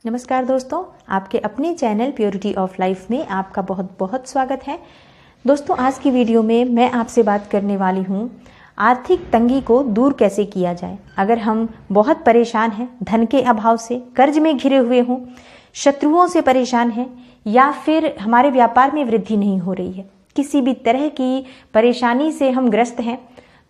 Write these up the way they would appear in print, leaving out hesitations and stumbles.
नमस्कार दोस्तों, आपके अपने चैनल प्योरिटी ऑफ लाइफ में आपका बहुत बहुत स्वागत है। दोस्तों, आज की वीडियो में मैं आपसे बात करने वाली हूँ आर्थिक तंगी को दूर कैसे किया जाए। अगर हम बहुत परेशान हैं, धन के अभाव से, कर्ज में घिरे हुए हों, शत्रुओं से परेशान हैं या फिर हमारे व्यापार में वृद्धि नहीं हो रही है, किसी भी तरह की परेशानी से हम ग्रस्त हैं,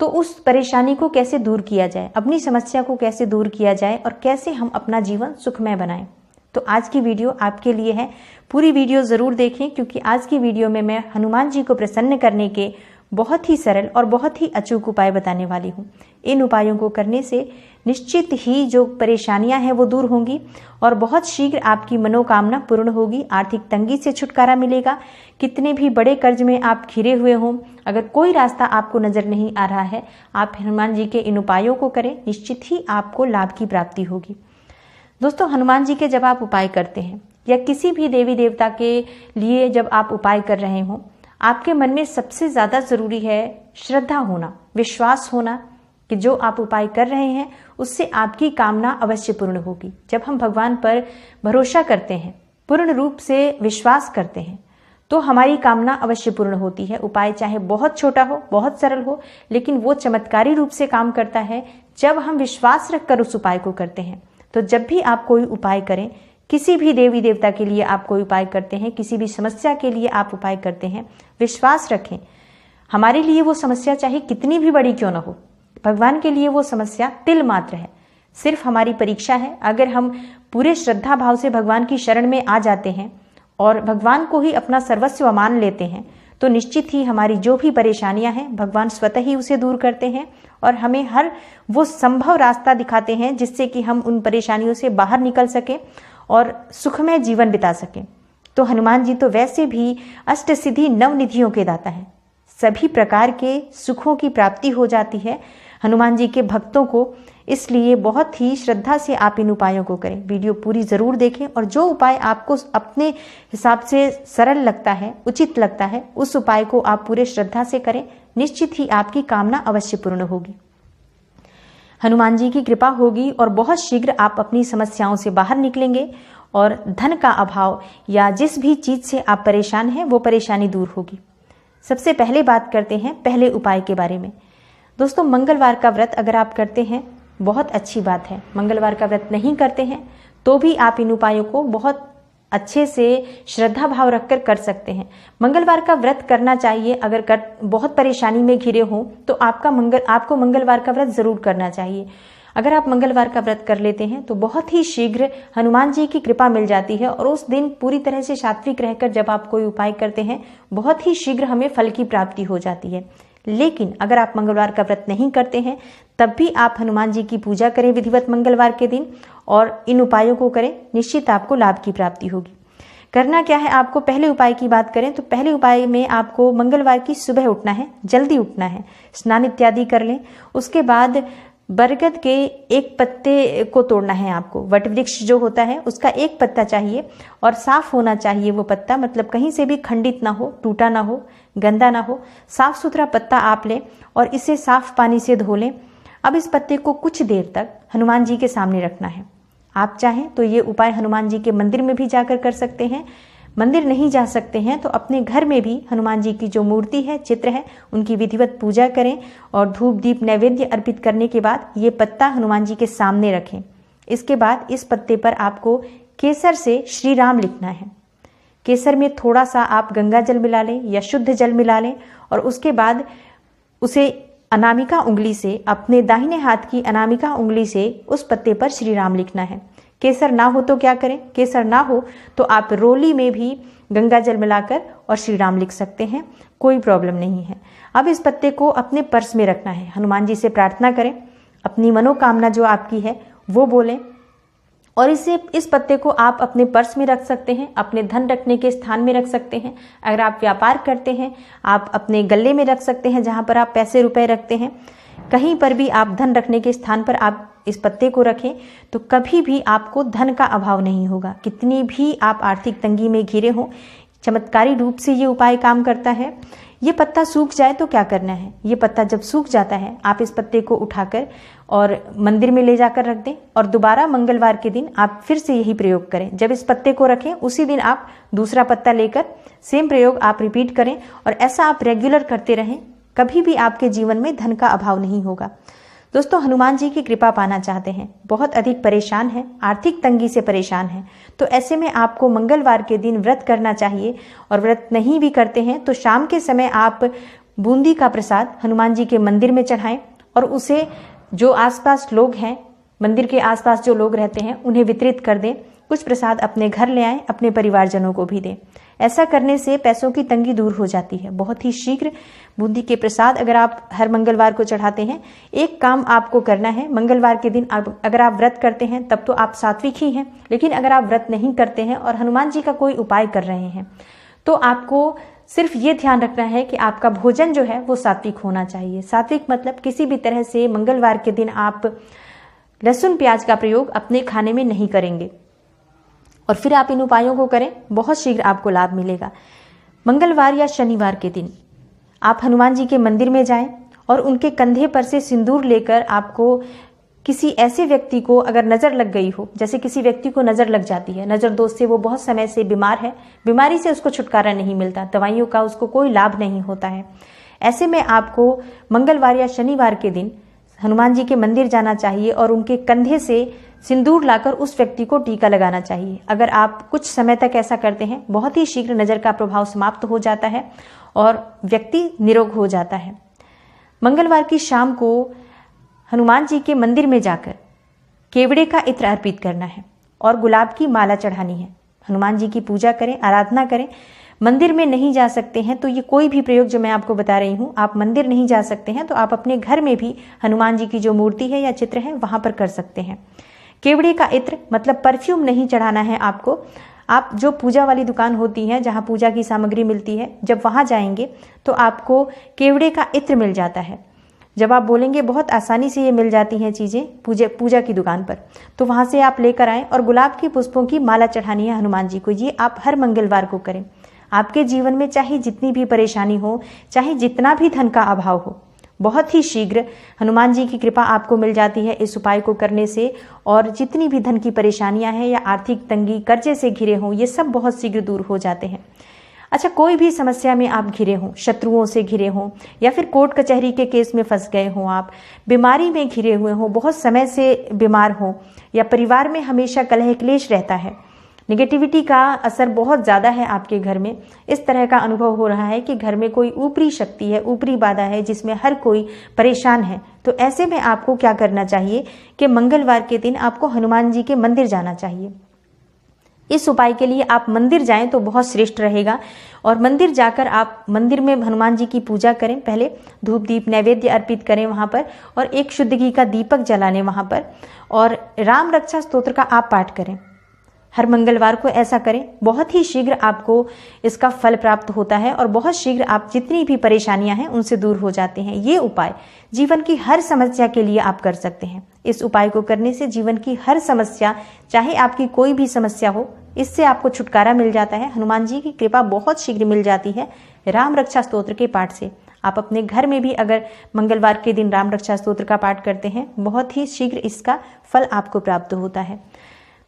तो उस परेशानी को कैसे दूर किया जाए, अपनी समस्या को कैसे दूर किया जाए और कैसे हम अपना जीवन सुखमय बनाएं। तो आज की वीडियो आपके लिए है। पूरी वीडियो जरूर देखें, क्योंकि आज की वीडियो में मैं हनुमान जी को प्रसन्न करने के बहुत ही सरल और बहुत ही अचूक उपाय बताने वाली हूँ। इन उपायों को करने से निश्चित ही जो परेशानियां हैं वो दूर होंगी और बहुत शीघ्र आपकी मनोकामना पूर्ण होगी। आर्थिक तंगी से छुटकारा मिलेगा। कितने भी बड़े कर्ज में आप घिरे हुए हों, अगर कोई रास्ता आपको नजर नहीं आ रहा है, आप हनुमान जी के इन उपायों को करें, निश्चित ही आपको लाभ की प्राप्ति होगी। दोस्तों, हनुमान जी के जब आप उपाय करते हैं या किसी भी देवी देवता के लिए जब आप उपाय कर रहे हो, आपके मन में सबसे ज्यादा जरूरी है श्रद्धा होना, विश्वास होना कि जो आप उपाय कर रहे हैं उससे आपकी कामना अवश्य पूर्ण होगी। जब हम भगवान पर भरोसा करते हैं, पूर्ण रूप से विश्वास करते हैं, तो हमारी कामना अवश्य पूर्ण होती है। उपाय चाहे बहुत छोटा हो, बहुत सरल हो, लेकिन वो चमत्कारी रूप से काम करता है जब हम विश्वास रखकर उस उपाय को करते हैं। तो जब भी आप कोई उपाय करें, किसी भी देवी देवता के लिए आप कोई उपाय करते हैं, किसी भी समस्या के लिए आप उपाय करते हैं, विश्वास रखें, हमारे लिए वो समस्या चाहे कितनी भी बड़ी क्यों ना हो, भगवान के लिए वो समस्या तिल मात्र है, सिर्फ हमारी परीक्षा है। अगर हम पूरे श्रद्धा भाव से भगवान की शरण में आ जाते हैं और भगवान को ही अपना सर्वस्व मान लेते हैं, तो निश्चित ही हमारी जो भी परेशानियां हैं भगवान स्वतः ही उसे दूर करते हैं और हमें हर वो संभव रास्ता दिखाते हैं जिससे कि हम उन परेशानियों से बाहर निकल सकें और सुखमय जीवन बिता सकें। तो हनुमान जी तो वैसे भी अष्ट सिद्धि नव निधियों के दाता हैं, सभी प्रकार के सुखों की प्राप्ति हो जाती है हनुमान जी के भक्तों को। इसलिए बहुत ही श्रद्धा से आप इन उपायों को करें। वीडियो पूरी जरूर देखें और जो उपाय आपको अपने हिसाब से सरल लगता है, उचित लगता है, उस उपाय को आप पूरे श्रद्धा से करें। निश्चित ही आपकी कामना अवश्य पूर्ण होगी, हनुमान जी की कृपा होगी और बहुत शीघ्र आप अपनी समस्याओं से बाहर निकलेंगे और धन का अभाव या जिस भी चीज से आप परेशान हैं वो परेशानी दूर होगी। सबसे पहले बात करते हैं पहले उपाय के बारे में। दोस्तों, मंगलवार का व्रत अगर आप करते हैं बहुत अच्छी बात है। मंगलवार का व्रत नहीं करते हैं तो भी आप इन उपायों को बहुत अच्छे से श्रद्धा भाव रखकर कर सकते हैं। मंगलवार का व्रत करना चाहिए। अगर बहुत परेशानी में घिरे हों तो आपको मंगलवार का व्रत जरूर करना चाहिए। अगर आप मंगलवार का व्रत कर लेते हैं तो बहुत ही शीघ्र हनुमान जी की कृपा मिल जाती है और उस दिन पूरी तरह से सात्विक रहकर जब आप कोई उपाय करते हैं बहुत ही शीघ्र हमें फल की प्राप्ति हो जाती है। लेकिन अगर आप मंगलवार का व्रत नहीं करते हैं तब भी आप हनुमान जी की पूजा करें विधिवत मंगलवार के दिन और इन उपायों को करें, निश्चित आपको लाभ की प्राप्ति होगी। करना क्या है, आपको पहले उपाय की बात करें तो पहले उपाय में आपको मंगलवार की सुबह उठना है, जल्दी उठना है, स्नान इत्यादि कर लें। उसके बाद बरगद के एक पत्ते को तोड़ना है आपको। वट वृक्ष जो होता है उसका एक पत्ता चाहिए और साफ होना चाहिए वो पत्ता, मतलब कहीं से भी खंडित ना हो, टूटा ना हो, गंदा ना हो, साफ सुथरा पत्ता आप लें और इसे साफ पानी से धो लें। अब इस पत्ते को कुछ देर तक हनुमान जी के सामने रखना है। आप चाहें तो ये उपाय हनुमान जी के मंदिर में भी जाकर कर सकते हैं। मंदिर नहीं जा सकते हैं तो अपने घर में भी हनुमान जी की जो मूर्ति है, चित्र है, उनकी विधिवत पूजा करें और धूप दीप नैवेद्य अर्पित करने के बाद ये पत्ता हनुमान जी के सामने रखें। इसके बाद इस पत्ते पर आपको केसर से श्री राम लिखना है। केसर में थोड़ा सा आप गंगा जल मिला लें या शुद्ध जल मिला लें और उसके बाद उसे अनामिका उंगली से, अपने दाहिने हाथ की अनामिका उंगली से उस पत्ते पर श्री राम लिखना है। केसर ना हो तो क्या करें, केसर ना हो तो आप रोली में भी गंगा जल मिलाकर और श्री राम लिख सकते हैं, कोई प्रॉब्लम नहीं है। अब इस पत्ते को अपने पर्स में रखना है, हनुमान जी से प्रार्थना करें, अपनी मनोकामना जो आपकी है वो बोलें और इस पत्ते को आप अपने पर्स में रख सकते हैं, अपने धन रखने के स्थान में रख सकते हैं। अगर आप व्यापार करते हैं आप अपने गले में रख सकते हैं, जहां पर आप पैसे रुपए रखते हैं, कहीं पर भी आप धन रखने के स्थान पर आप इस पत्ते को रखें तो कभी भी आपको धन का अभाव नहीं होगा। कितनी भी आप आर्थिक तंगी में घिरे हों, चमत्कारी रूप से ये उपाय काम करता है। ये पत्ता सूख जाए तो क्या करना है, ये पत्ता जब सूख जाता है आप इस पत्ते को उठाकर और मंदिर में ले जाकर रख दें और दोबारा मंगलवार के दिन आप फिर से यही प्रयोग करें। जब इस पत्ते को रखें उसी दिन आप दूसरा पत्ता लेकर सेम प्रयोग आप रिपीट करें और ऐसा आप रेगुलर करते रहें। कभी भी आपके जीवन में धन का अभाव नहीं होगा। दोस्तों, हनुमान जी की कृपा पाना चाहते हैं, बहुत अधिक परेशान हैं, आर्थिक तंगी से परेशान हैं, तो ऐसे में आपको मंगलवार के दिन व्रत करना चाहिए। और व्रत नहीं भी करते हैं तो शाम के समय आप बूंदी का प्रसाद हनुमान जी के मंदिर में चढ़ाएं और उसे जो आसपास लोग हैं, मंदिर के आसपास जो लोग रहते हैं, उन्हें वितरित कर दें। कुछ प्रसाद अपने घर ले आएं, अपने परिवारजनों को भी दें। ऐसा करने से पैसों की तंगी दूर हो जाती है। बहुत ही शीघ्र बूंदी के प्रसाद अगर आप हर मंगलवार को चढ़ाते हैं, एक काम आपको करना है। मंगलवार के दिन अगर आप व्रत करते हैं तब तो आप सात्विक ही हैं, लेकिन अगर आप व्रत नहीं करते हैं और हनुमान जी का कोई उपाय कर रहे हैं तो आपको सिर्फ ये ध्यान रखना है कि आपका भोजन जो है वो सात्विक होना चाहिए। सात्विक मतलब किसी भी तरह से मंगलवार के दिन आप लहसुन प्याज का प्रयोग अपने खाने में नहीं करेंगे। और फिर आप इन उपायों को करें, बहुत शीघ्र आपको लाभ मिलेगा। मंगलवार या शनिवार के दिन आप हनुमान जी के मंदिर में जाएं और उनके कंधे पर से सिंदूर लेकर आपको किसी ऐसे व्यक्ति को अगर नज़र लग गई हो, जैसे किसी व्यक्ति को नज़र लग जाती है, नज़र दोष से, वो बहुत समय से बीमार है, बीमारी से उसको छुटकारा नहीं मिलता, दवाइयों का उसको कोई लाभ नहीं होता है, ऐसे में आपको मंगलवार या शनिवार के दिन हनुमान जी के मंदिर जाना चाहिए और उनके कंधे से सिंदूर लाकर उस व्यक्ति को टीका लगाना चाहिए। अगर आप कुछ समय तक ऐसा करते हैं, बहुत ही शीघ्र नज़र का प्रभाव समाप्त हो जाता है और व्यक्ति निरोग हो जाता है। मंगलवार की शाम को हनुमान जी के मंदिर में जाकर केवड़े का इत्र अर्पित करना है और गुलाब की माला चढ़ानी है। हनुमान जी की पूजा करें, आराधना करें। मंदिर में नहीं जा सकते हैं तो ये कोई भी प्रयोग जो मैं आपको बता रही हूँ, आप मंदिर नहीं जा सकते हैं तो आप अपने घर में भी हनुमान जी की जो मूर्ति है या चित्र है वहां पर कर सकते हैं। केवड़े का इत्र मतलब परफ्यूम नहीं चढ़ाना है आपको। आप जो पूजा वाली दुकान होती है जहाँ पूजा की सामग्री मिलती है, जब वहाँ जाएंगे तो आपको केवड़े का इत्र मिल जाता है। जब आप बोलेंगे बहुत आसानी से ये मिल जाती हैं चीज़ें पूजा की दुकान पर, तो वहाँ से आप लेकर आएँ और गुलाब के पुष्पों की माला चढ़ानी है हनुमान जी को। ये आप हर मंगलवार को करें। आपके जीवन में चाहे जितनी भी परेशानी हो, चाहे जितना भी धन का अभाव हो, बहुत ही शीघ्र हनुमान जी की कृपा आपको मिल जाती है इस उपाय को करने से। और जितनी भी धन की परेशानियां हैं या आर्थिक तंगी, कर्जे से घिरे हों, ये सब बहुत शीघ्र दूर हो जाते हैं। अच्छा, कोई भी समस्या में आप घिरे हों, शत्रुओं से घिरे हों या फिर कोर्ट कचहरी के केस में फंस गए हों, आप बीमारी में घिरे हुए हों, बहुत समय से बीमार हों या परिवार में हमेशा कलह क्लेश रहता है, निगेटिविटी का असर बहुत ज़्यादा है आपके घर में, इस तरह का अनुभव हो रहा है कि घर में कोई ऊपरी शक्ति है, ऊपरी बाधा है जिसमें हर कोई परेशान है, तो ऐसे में आपको क्या करना चाहिए कि मंगलवार के दिन आपको हनुमान जी के मंदिर जाना चाहिए। इस उपाय के लिए आप मंदिर जाएं तो बहुत श्रेष्ठ रहेगा। और मंदिर जाकर आप मंदिर में हनुमान जी की पूजा करें, पहले धूप दीप नैवेद्य अर्पित करें वहाँ पर और एक शुद्ध घी का दीपक जलाने वहाँ पर, और राम रक्षा स्तोत्र का आप पाठ करें। हर मंगलवार को ऐसा करें, बहुत ही शीघ्र आपको इसका फल प्राप्त होता है और बहुत शीघ्र आप जितनी भी परेशानियां हैं उनसे दूर हो जाते हैं। ये उपाय जीवन की हर समस्या के लिए आप कर सकते हैं। इस उपाय को करने से जीवन की हर समस्या, चाहे आपकी कोई भी समस्या हो, इससे आपको छुटकारा मिल जाता है। हनुमान जी की कृपा बहुत शीघ्र मिल जाती है राम रक्षा स्तोत्र के पाठ से। आप अपने घर में भी अगर मंगलवार के दिन राम रक्षा स्तोत्र का पाठ करते हैं, बहुत ही शीघ्र इसका फल आपको प्राप्त होता है।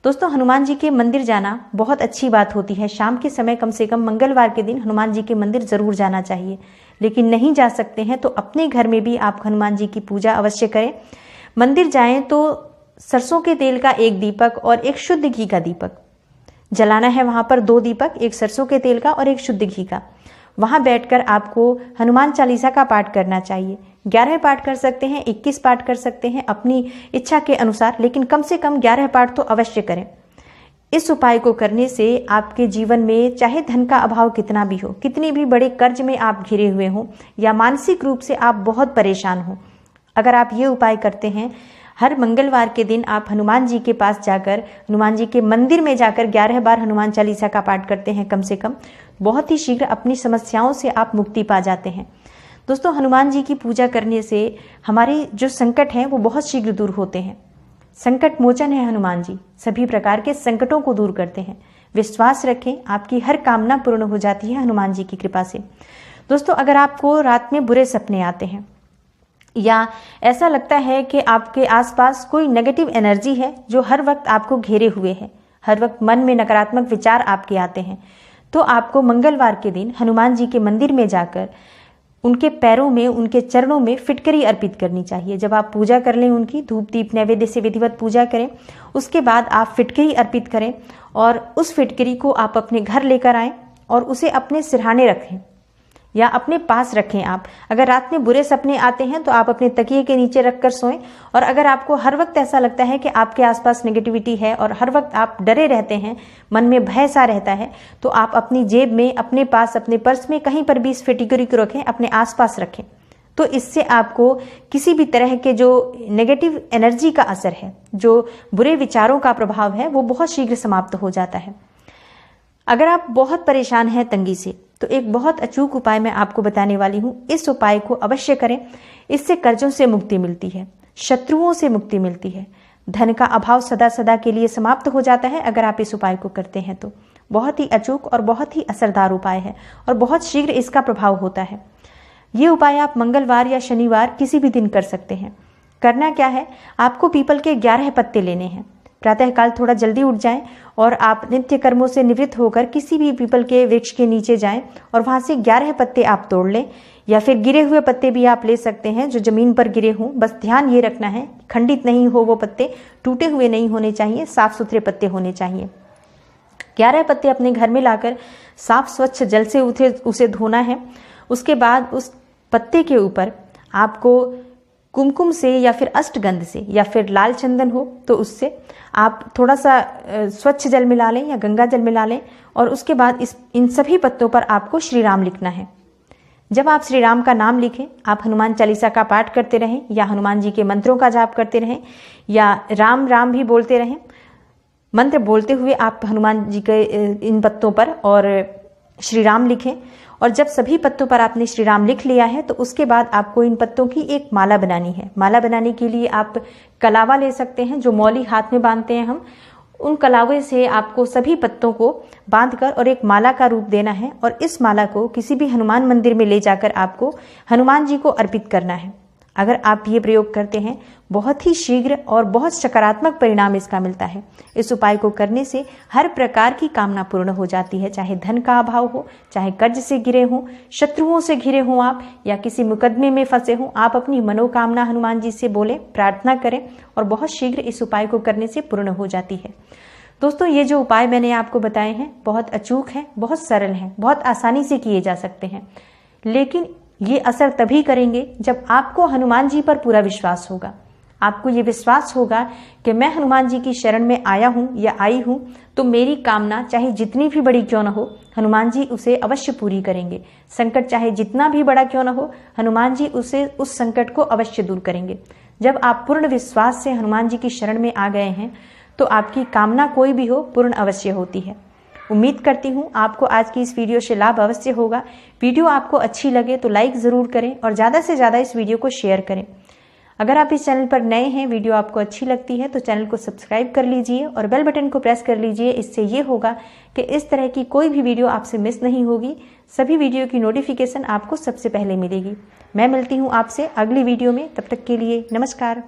दोस्तों, हनुमान जी के मंदिर जाना बहुत अच्छी बात होती है। शाम के समय कम से कम मंगलवार के दिन हनुमान जी के मंदिर जरूर जाना चाहिए। लेकिन नहीं जा सकते हैं तो अपने घर में भी आप हनुमान जी की पूजा अवश्य करें। मंदिर जाएं तो सरसों के तेल का एक दीपक और एक शुद्ध घी का दीपक जलाना है। वहां पर 2 दीपक, एक सरसों के तेल का और एक शुद्ध घी का। वहां बैठकर आपको हनुमान चालीसा का पाठ करना चाहिए। 11 पाठ कर सकते हैं, 21 पाठ कर सकते हैं अपनी इच्छा के अनुसार, लेकिन कम से कम 11 पाठ तो अवश्य करें। इस उपाय को करने से आपके जीवन में चाहे धन का अभाव कितना भी हो, कितने भी बड़े कर्ज में आप घिरे हुए हों या मानसिक रूप से आप बहुत परेशान हो, अगर आप ये उपाय करते हैं, हर मंगलवार के दिन आप हनुमान जी के पास जाकर, हनुमान जी के मंदिर में जाकर 11 बार हनुमान चालीसा का पाठ करते हैं कम से कम, बहुत ही शीघ्र अपनी समस्याओं से आप मुक्ति पा जाते हैं। दोस्तों, हनुमान जी की पूजा करने से हमारे जो संकट हैं वो बहुत शीघ्र दूर होते हैं। संकट मोचन है हनुमान जी, सभी प्रकार के संकटों को दूर करते हैं। विश्वास रखें, आपकी हर कामना पूर्ण हो जाती है हनुमान जी की कृपा से। दोस्तों, अगर आपको रात में बुरे सपने आते हैं, या ऐसा लगता है कि आपके आसपास कोई नेगेटिव एनर्जी है जो हर वक्त आपको घेरे हुए है, हर वक्त मन में नकारात्मक विचार आपके आते हैं, तो आपको मंगलवार के दिन हनुमान जी के मंदिर में जाकर उनके पैरों में, उनके चरणों में फिटकरी अर्पित करनी चाहिए। जब आप पूजा कर लें, उनकी धूप दीप नैवेद्य से विधिवत पूजा करें, उसके बाद आप फिटकरी अर्पित करें और उस फिटकरी को आप अपने घर लेकर आएं और उसे अपने सिरहाने रखें या अपने पास रखें। आप अगर रात में बुरे सपने आते हैं तो आप अपने तकिए के नीचे रखकर सोएं, और अगर आपको हर वक्त ऐसा लगता है कि आपके आसपास नेगेटिविटी है और हर वक्त आप डरे रहते हैं, मन में भय सा रहता है, तो आप अपनी जेब में, अपने पास, अपने पर्स में कहीं पर भी इस फिटकरी को रखें, अपने आसपास रखें। तो इससे आपको किसी भी तरह के जो नेगेटिव एनर्जी का असर है, जो बुरे विचारों का प्रभाव है, वो बहुत शीघ्र समाप्त हो जाता है। अगर आप बहुत परेशान हैं तंगी से, तो एक बहुत अचूक उपाय मैं आपको बताने वाली हूं। इस उपाय को अवश्य करें। इससे कर्जों से मुक्ति मिलती है, शत्रुओं से मुक्ति मिलती है, धन का अभाव सदा सदा के लिए समाप्त हो जाता है अगर आप इस उपाय को करते हैं तो। बहुत ही अचूक और बहुत ही असरदार उपाय है और बहुत शीघ्र इसका प्रभाव होता है। ये उपाय आप मंगलवार या शनिवार किसी भी दिन कर सकते हैं। करना क्या है, आपको पीपल के 11 पत्ते लेने हैं। प्रातःकाल थोड़ा जल्दी उठ जाएं और आप नित्य कर्मों से निवृत्त होकर किसी भी पीपल के वृक्ष के नीचे जाएं और वहां से 11 पत्ते आप तोड़ लें, या फिर गिरे हुए पत्ते भी आप ले सकते हैं जो जमीन पर गिरे हों। बस ध्यान ये रखना है, खंडित नहीं हो वो पत्ते, टूटे हुए नहीं होने चाहिए, साफ सुथरे पत्ते होने चाहिए। 11 पत्ते अपने घर में लाकर साफ स्वच्छ जल से उसे धोना है। उसके बाद उस पत्ते के ऊपर आपको कुमकुम से या फिर अष्टगंध से या फिर लाल चंदन हो तो उससे आप थोड़ा सा स्वच्छ जल मिला लें या गंगा जल मिला लें, और उसके बाद इन सभी पत्तों पर आपको श्री राम लिखना है। जब आप श्री राम का नाम लिखें, आप हनुमान चालीसा का पाठ करते रहें या हनुमान जी के मंत्रों का जाप करते रहें या राम राम भी बोलते रहें। मंत्र बोलते हुए आप हनुमान जी के इन पत्तों पर और श्री राम लिखें, और जब सभी पत्तों पर आपने श्री राम लिख लिया है तो उसके बाद आपको इन पत्तों की एक माला बनानी है। माला बनाने के लिए आप कलावा ले सकते हैं, जो मौली हाथ में बांधते हैं हम, उन कलावे से आपको सभी पत्तों को बांधकर और एक माला का रूप देना है, और इस माला को किसी भी हनुमान मंदिर में ले जाकर आपको हनुमान जी को अर्पित करना है। अगर आप ये प्रयोग करते हैं, बहुत ही शीघ्र और बहुत सकारात्मक परिणाम इसका मिलता है। इस उपाय को करने से हर प्रकार की कामना पूर्ण हो जाती है, चाहे धन का अभाव हो, चाहे कर्ज से घिरे हों, शत्रुओं से घिरे हों आप, या किसी मुकदमे में फंसे हों। आप अपनी मनोकामना हनुमान जी से बोलें, प्रार्थना करें, और बहुत शीघ्र इस उपाय को करने से पूर्ण हो जाती है। दोस्तों, ये जो उपाय मैंने आपको बताए हैं बहुत अचूक हैं, बहुत सरल हैं, बहुत आसानी से किए जा सकते हैं, लेकिन ये असर तभी करेंगे जब आपको हनुमान जी पर पूरा विश्वास होगा। आपको ये विश्वास होगा कि मैं हनुमान जी की शरण में आया हूं या आई हूं, तो मेरी कामना चाहे जितनी भी बड़ी क्यों न हो, हनुमान जी उसे अवश्य पूरी करेंगे। संकट चाहे जितना भी बड़ा क्यों न हो, हनुमान जी उस संकट को अवश्य दूर करेंगे। जब आप पूर्ण विश्वास से हनुमान जी की शरण में आ गए हैं, तो आपकी कामना कोई भी हो, पूर्ण अवश्य होती है। उम्मीद करती हूँ आपको आज की इस वीडियो से लाभ अवश्य होगा। वीडियो आपको अच्छी लगे तो लाइक ज़रूर करें और ज़्यादा से ज़्यादा इस वीडियो को शेयर करें। अगर आप इस चैनल पर नए हैं, वीडियो आपको अच्छी लगती है, तो चैनल को सब्सक्राइब कर लीजिए और बेल बटन को प्रेस कर लीजिए। इससे ये होगा कि इस तरह की कोई भी वीडियो आपसे मिस नहीं होगी। सभी वीडियो की नोटिफिकेशन आपको सबसे पहले मिलेगी। मैं मिलती हूँ आपसे अगली वीडियो में, तब तक के लिए नमस्कार।